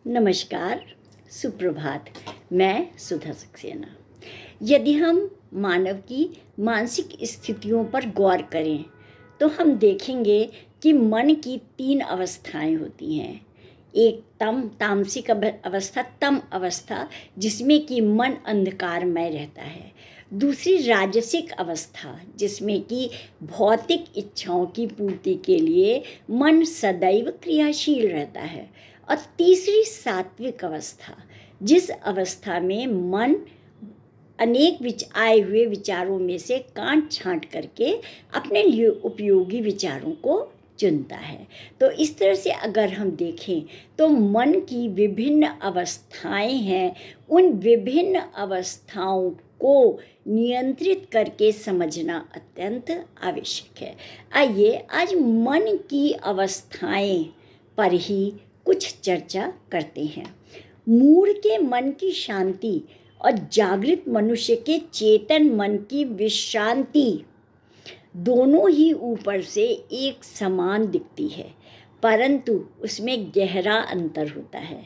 नमस्कार, सुप्रभात। मैं सुधा सक्सेना। यदि हम मानव की मानसिक स्थितियों पर गौर करें तो हम देखेंगे कि मन की 3 अवस्थाएं होती हैं। एक तामसिक अवस्था, तम अवस्था, जिसमें कि मन अंधकारमय रहता है। दूसरी राजसिक अवस्था, जिसमें कि भौतिक इच्छाओं की पूर्ति के लिए मन सदैव क्रियाशील रहता है। और तीसरी सात्विक अवस्था, जिस अवस्था में मन अनेक आए हुए विचारों में से काट छांट करके अपने लिए उपयोगी विचारों को चुनता है। तो इस तरह से अगर हम देखें तो मन की विभिन्न अवस्थाएं हैं। उन विभिन्न अवस्थाओं को नियंत्रित करके समझना अत्यंत आवश्यक है। आइए आज मन की अवस्थाएं पर ही कुछ चर्चा करते हैं। मूढ़ के मन की शांति और जागृत मनुष्य के चेतन मन की विश्रांति दोनों ही ऊपर से एक समान दिखती है, परंतु उसमें गहरा अंतर होता है।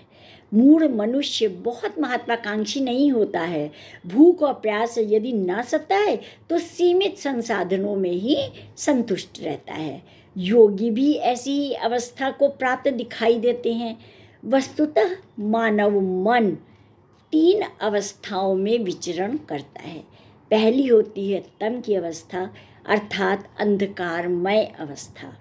मूढ़ मनुष्य बहुत महत्वाकांक्षी नहीं होता है। भूख और प्यास यदि ना सताए तो सीमित संसाधनों में ही संतुष्ट रहता है। योगी भी ऐसी ही अवस्था को प्राप्त दिखाई देते हैं। वस्तुतः मानव मन 3 अवस्थाओं में विचरण करता है। पहली होती है तम की अवस्था, अर्थात अंधकारमय अवस्था।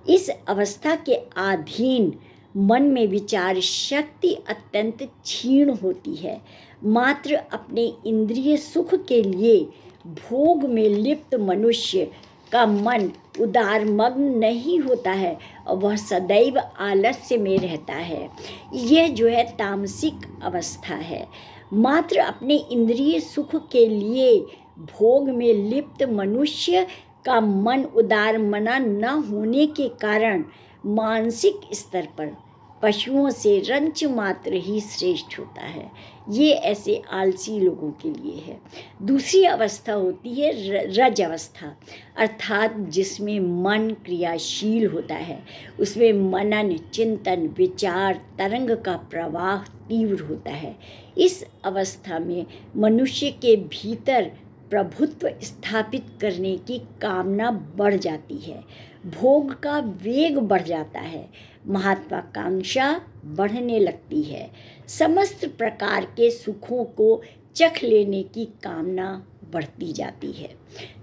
इस अवस्था के अधीन मन में विचार शक्ति अत्यंत क्षीण होती है। मात्र अपने इंद्रिय सुख के लिए भोग में लिप्त मनुष्य का मन उदारमग्न नहीं होता है और वह सदैव आलस्य में रहता है। यह जो है तामसिक अवस्था है। मात्र अपने इंद्रिय सुख के लिए भोग में लिप्त मनुष्य का मन उदारमना न होने के कारण मानसिक स्तर पर पशुओं से रंच मात्र ही श्रेष्ठ होता है। ये ऐसे आलसी लोगों के लिए है। दूसरी अवस्था होती है रज अवस्था, अर्थात जिसमें मन क्रियाशील होता है। उसमें मनन, चिंतन, विचार तरंग का प्रवाह तीव्र होता है। इस अवस्था में मनुष्य के भीतर प्रभुत्व स्थापित करने की कामना बढ़ जाती है। भोग का वेग बढ़ जाता है। महत्वाकांक्षा बढ़ने लगती है। समस्त प्रकार के सुखों को चख लेने की कामना बढ़ती जाती है।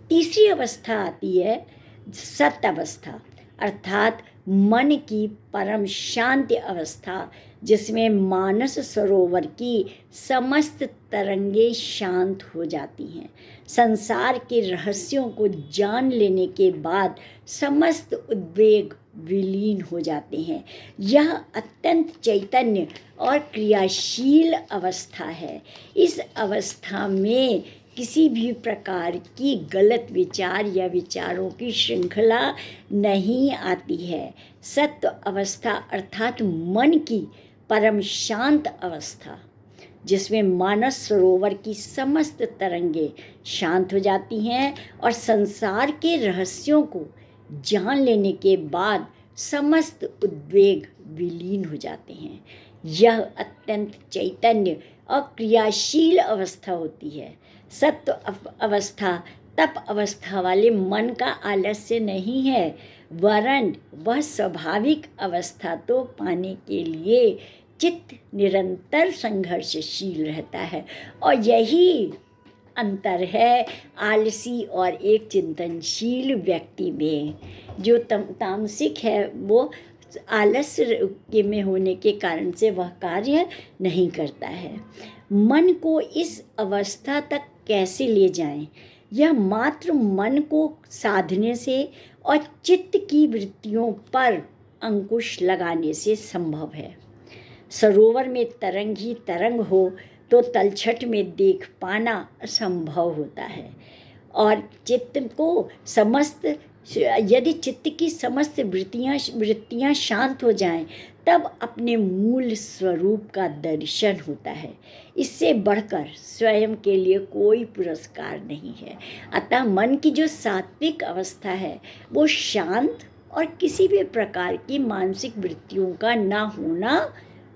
तीसरी अवस्था आती है सत अवस्था, अर्थात मन की परम शांति अवस्था, जिसमें मानस सरोवर की समस्त तरंगें शांत हो जाती हैं। संसार के रहस्यों को जान लेने के बाद समस्त उद्वेग विलीन हो जाते हैं। यह अत्यंत चैतन्य और क्रियाशील अवस्था है। इस अवस्था में किसी भी प्रकार की गलत विचार या विचारों की श्रृंखला नहीं आती है। सत्व अवस्था अर्थात मन की परम शांत अवस्था, जिसमें मानस सरोवर की समस्त तरंगें शांत हो जाती हैं और संसार के रहस्यों को जान लेने के बाद समस्त उद्वेग विलीन हो जाते हैं। यह अत्यंत चैतन्य और क्रियाशील अवस्था होती है। सत्व अवस्था तप अवस्था वाले मन का आलस्य नहीं है, वरन वह स्वाभाविक अवस्था तो पाने के लिए चित्त निरंतर संघर्षशील रहता है। और यही अंतर है आलसी और एक चिंतनशील व्यक्ति में। जो तामसिक है वो आलस्य में होने के कारण से वह कार्य नहीं करता है। मन को इस अवस्था तक कैसे ले जाएं? यह मात्र मन को साधने से और चित्त की वृत्तियों पर अंकुश लगाने से संभव है। सरोवर में तरंग ही तरंग हो तो तलछट में देख पाना असंभव होता है। और यदि चित्त की समस्त वृत्तियाँ शांत हो जाएं, तब अपने मूल स्वरूप का दर्शन होता है। इससे बढ़कर स्वयं के लिए कोई पुरस्कार नहीं है। अतः मन की जो सात्विक अवस्था है वो शांत और किसी भी प्रकार की मानसिक वृत्तियों का ना होना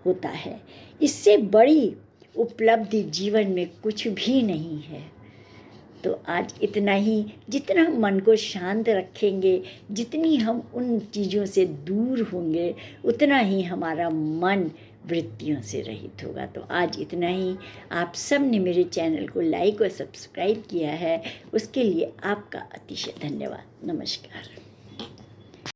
होता है। इससे बड़ी उपलब्धि जीवन में कुछ भी नहीं है। तो आज इतना ही। जितना हम मन को शांत रखेंगे, जितनी हम उन चीज़ों से दूर होंगे, उतना ही हमारा मन वृत्तियों से रहित होगा। तो आज इतना ही। आप सब ने मेरे चैनल को लाइक और सब्सक्राइब किया है, उसके लिए आपका अतिशय धन्यवाद। नमस्कार।